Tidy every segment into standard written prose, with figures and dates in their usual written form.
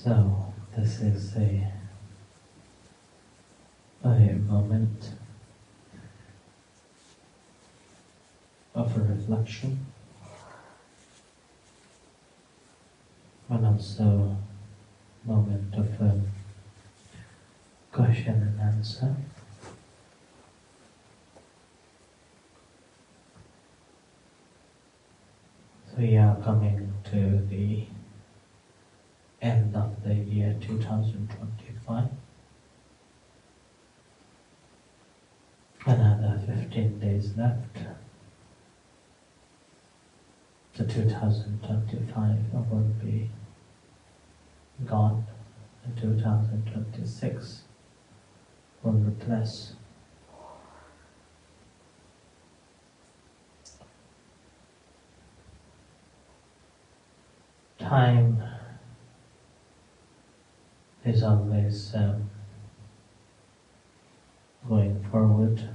So this is a moment of a reflection, and also moment of a question and answer. So we are coming to the end of the year 2025. Another 15 days left. The 2025 will be gone, and 2026 will replace. Time is always going forward.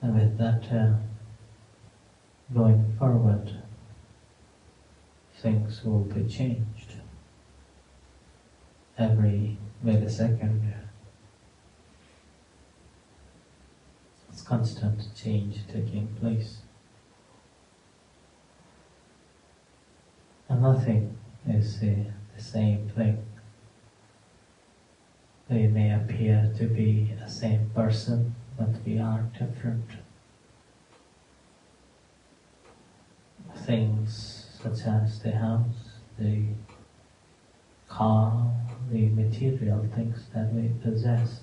And with that going forward, things will be changed every millisecond. It's constant change taking place. And nothing is the same thing. We may appear to be the same person, but we are different. Things such as the house, the car, the material things that we possess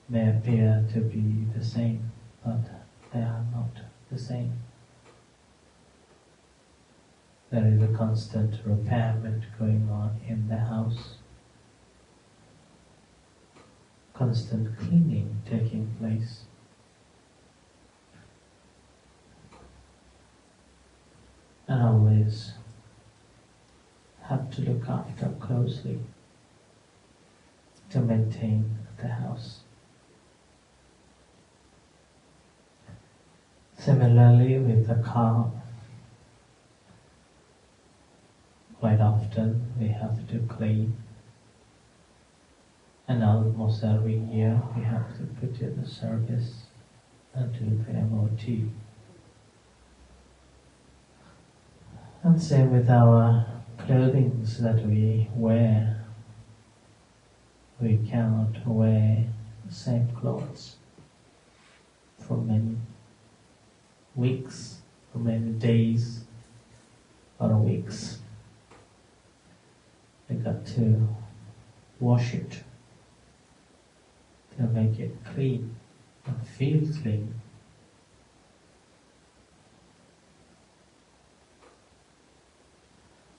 may appear to be the same, but they are not the same. There is a constant repairment going on in the house, constant cleaning taking place. And always have to look after closely to maintain the house. Similarly with the car, quite often we have to clean, and almost every year we have to put it in service and do the MOT. And same with our clothing that we wear. We cannot wear the same clothes for many weeks, for many days or weeks. We got to wash it to make it clean and feel clean.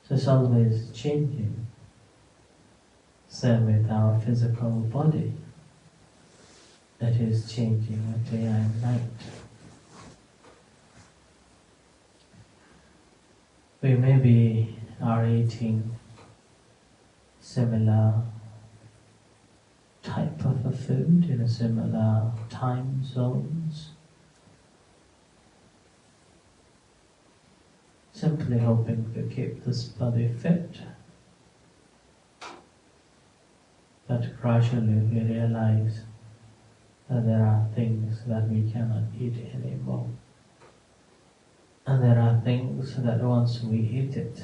So it's always changing. Same with our physical body. It is changing day and night. We maybe are eating similar type of a food in a similar time zones, simply hoping to keep this body fit. But gradually we realize that there are things that we cannot eat anymore. And there are things that once we eat it,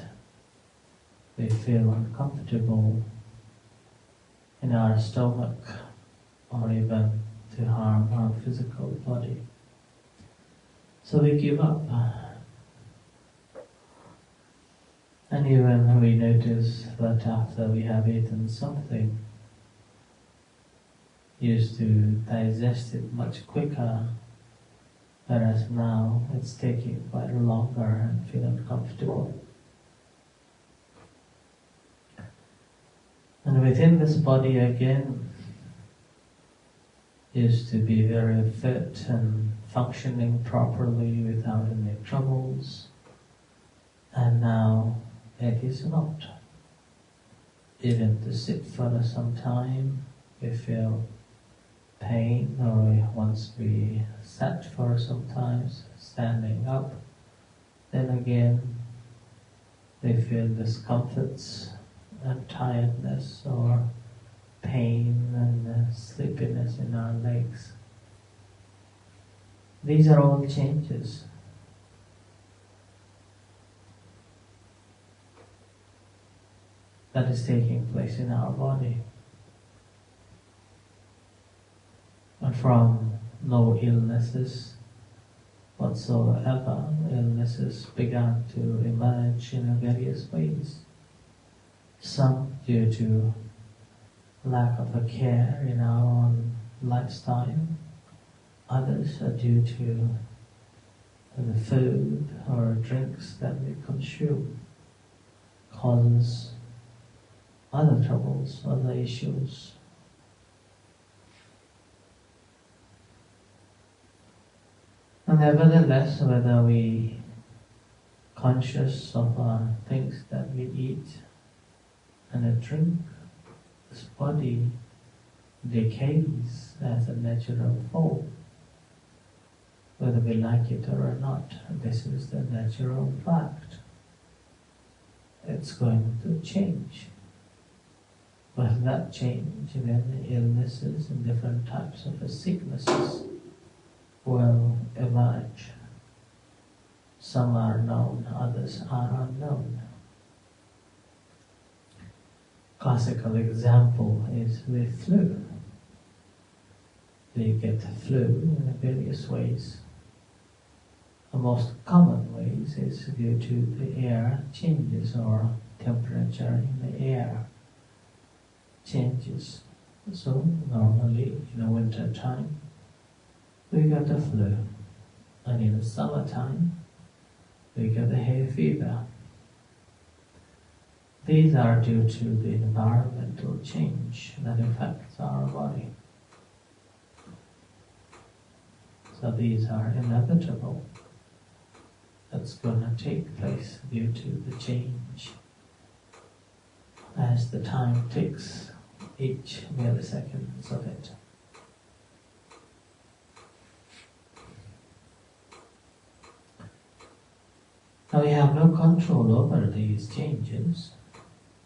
we feel uncomfortable in our stomach, or even to harm our physical body. So we give up. And even we notice that after we have eaten something, used to digest it much quicker, whereas now it's taking quite longer and feel uncomfortable. And within this body again, used to be very fit and functioning properly without any troubles, and now it is not. Even to sit for some time, we feel pain, or once we sat for some times standing up, then again they feel discomforts and tiredness or pain and sleepiness in our legs. These are all changes. That is taking place in our body. And from no illnesses whatsoever, illnesses began to emerge in various ways. Some due to lack of a care in our own lifestyle, others are due to the food or drinks that we consume, causes other troubles, other issues. And nevertheless, whether we conscious of things that we eat and drink, this body decays as a natural fall. Whether we like it or not, this is the natural fact. It's going to change. But that change, then illnesses and different types of sicknesses will emerge. Some are known, others are unknown. Classical example is the flu. We get flu in various ways. The most common ways is due to the air changes or temperature in the air changes. So normally in the winter time we get the flu, and in the summertime we get the hay fever. These are due to the environmental change that affects our body. So these are inevitable. That's going to take place due to the change as the time ticks, each milliseconds of it. Now we have no control over these changes.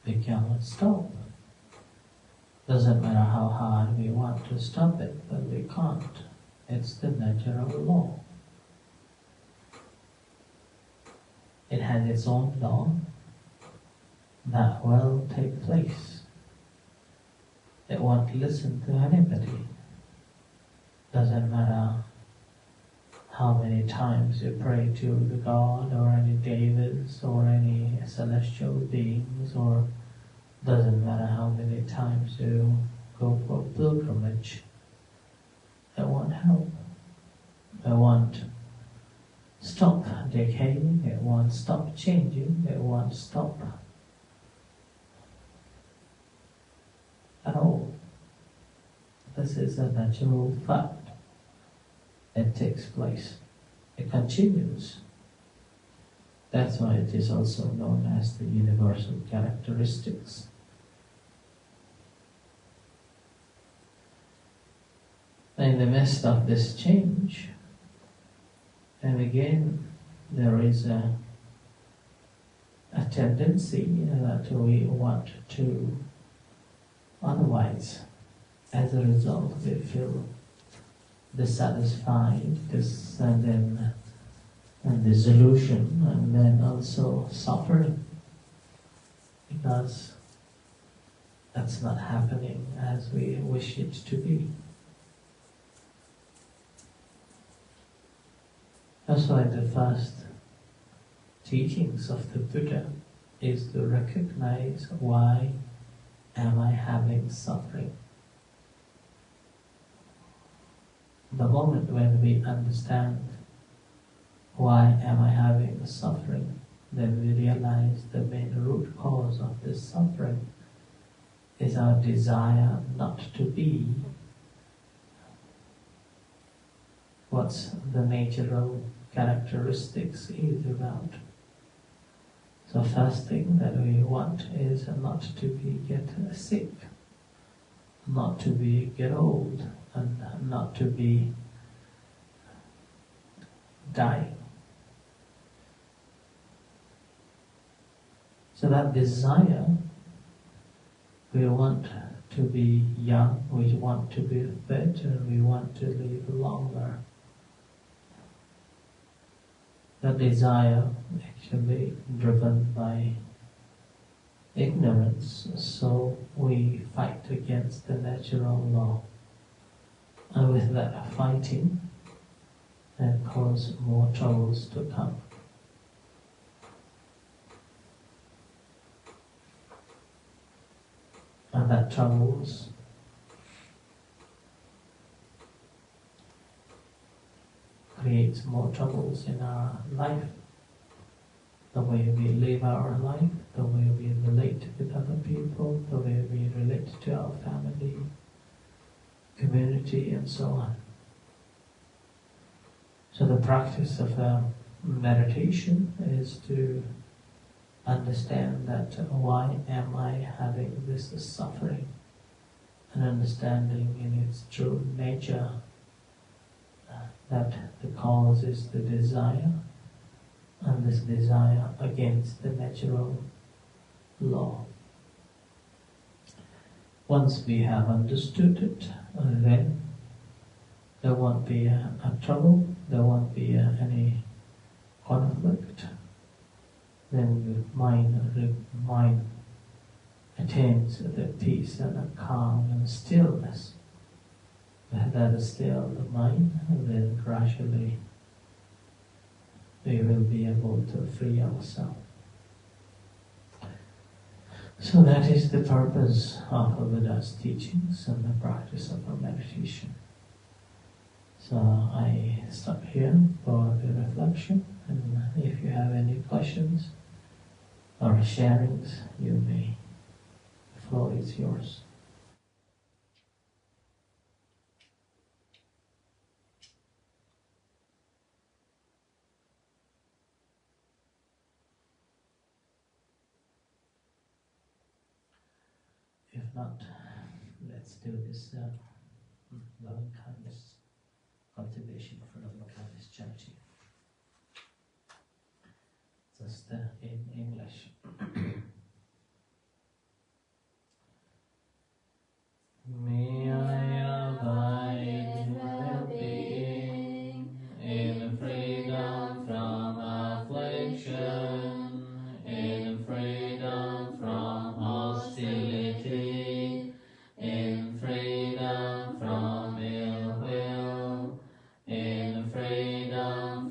We cannot stop. Doesn't matter how hard we want to stop it, but we can't. It's the natural law. It has its own law that will take place. It won't listen to anybody. Doesn't matter how many times you pray to the God or any Devas or any celestial beings, or doesn't matter how many times you go for pilgrimage. It won't help. It won't stop decaying, it won't stop changing, it won't stop at all. This is a natural fact. It takes place. It continues. That's why it is also known as the universal characteristics. In the midst of this change, and again, there is a tendency that we want to otherwise. As a result, we feel dissatisfied, and disillusion, and then also suffering, because that's not happening as we wish it to be. That's why the first teachings of the Buddha is to recognize, why am I having suffering? The moment when we understand why am I having suffering, then we realize the main root cause of this suffering is our desire not to be what the natural characteristics is about. So first thing that we want is not to get sick, not to get old, and not to be dying. So that desire, we want to be young, we want to be fit, and we want to live longer. That desire actually driven by ignorance, so we fight against the natural law. And with that fighting, that cause more troubles to come. And that troubles creates more troubles in our life. The way we live our life, the way we relate with other people, the way we relate to our family, community, and so on. So the practice of meditation is to understand that why am I having this suffering, and understanding in its true nature that the cause is the desire, and this desire against the natural law. Once we have understood it, then there won't be a trouble, there won't be any conflict. Then the mind attains the peace and the calm and stillness. That is still the mind, and then gradually we will be able to free ourselves. So that is the purpose of the Buddha's teachings and the practice of our meditation. So I stop here for the reflection, and if you have any questions or sharings, you may. The floor is yours. If not, let's do this loving kindness cultivation for loving kindness charity. Just in English. May I abide well-being in freedom from affliction, in freedom from hostility, in freedom from ill will, in freedom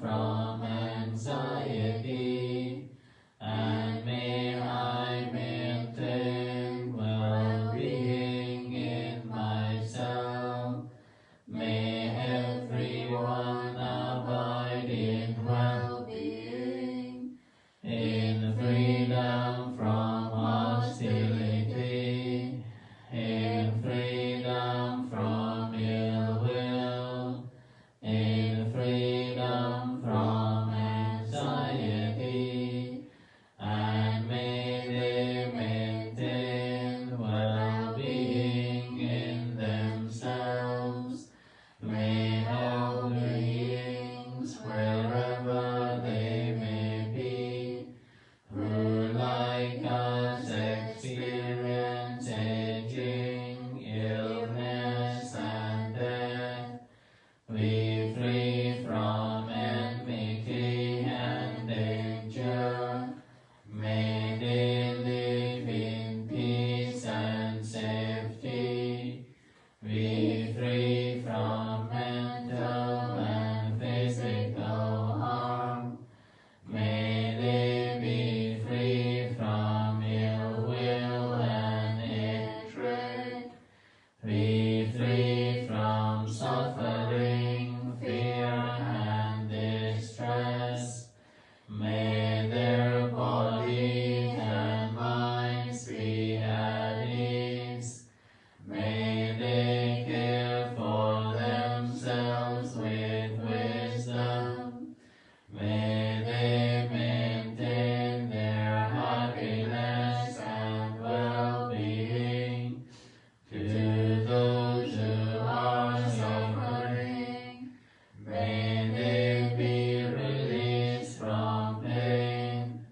May they be released from pain.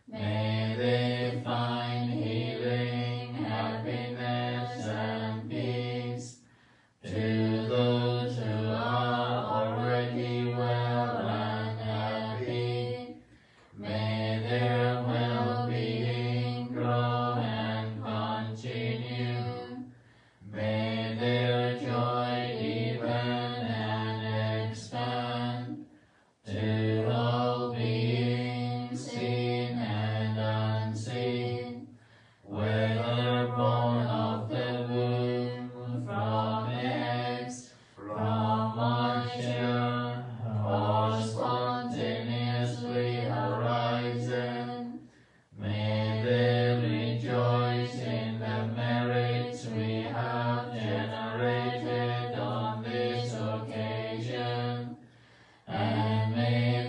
May they find healing, happiness, and peace. To those who are already well and happy, may their well-being grow and continue. May their joy deepen and expand to all beings, seen and unseen, whether born of the womb, from eggs, from moisture, or spontaneously arising. May they rejoice in the merits we have generated on this occasion, and may